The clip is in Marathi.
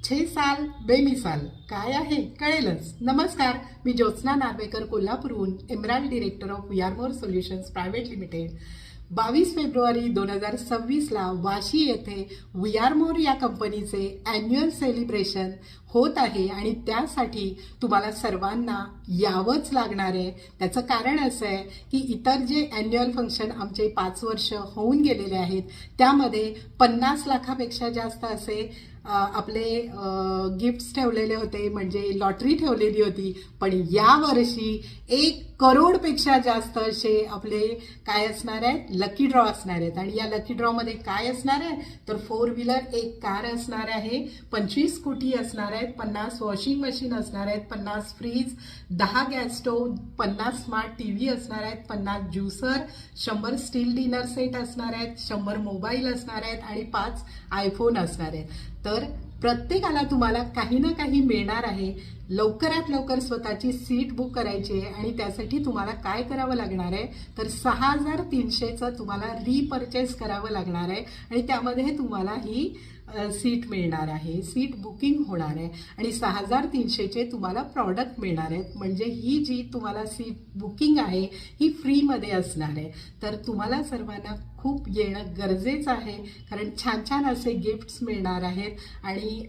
छे साल बेमिसाल काय आहे कळेलच. नमस्कार, मी ज्योत्स्ना नार्वेकर, कोल्हापूरहून emerald director of we are more solutions private limited. 22 फेब्रुवारी 2026ला वाशी येथे वी आर मोर या कंपनीचे ॲन्युअल सेलिब्रेशन होत आहे आणि त्यासाठी तुम्हाला सर्वांना यावंच लागणार आहे. त्याचं कारण असं आहे की इतर जे ॲन्युअल फंक्शन आमचे 5 वर्ष होऊन गेलेले आहेत त्यामध्ये 50 लाखापेक्षा जास्त असे आपले गिफ्ट्स ठेवलेले होते, म्हणजे लॉटरी ठेवलेली होती. पण यावर्षी 1 करोडपेक्षा जास्त असे आपले काय असणार आहेत, लकी ड्रॉ असणार आहेत. आणि या लकी ड्रॉमध्ये काय असणार आहे तर 4 व्हीलर 1 कार असणार आहे, 25 स्कूटी असणार आहेत, 50 वॉशिंग मशीन असणार आहेत, 50 fridge, 10 gas stove, 50 smart TV असणार आहेत, 50 ज्युसर, 100 स्टील डिनर सेट असणार आहेत, 100 मोबाईल असणार आहेत आणि 5 आयफोन असणार आहेत. तर प्रत्येकाला तुम्हाला काही ना काही मिळणार आहे. लवकरात लवकर स्वतःची सीट बुक करायची आहे आणि त्यासाठी तुम्हाला काय करावं लागणार आहे तर 6300चं तुम्हाला रिपर्चेस करावं लागणार आहे आणि त्यामध्ये तुम्हाला ही सीट मिळणार आहे, सीट बुकिंग होणार आहे आणि 6300चे तुम्हाला प्रॉडक्ट मिळणार आहेत. म्हणजे ही जी तुम्हाला सीट बुकिंग आहे ही फ्रीमध्ये असणार आहे. तर तुम्हाला सर्वांना खूप येणं गरजेचं आहे, कारण छान छान असे गिफ्ट्स मिळणार आहेत आणि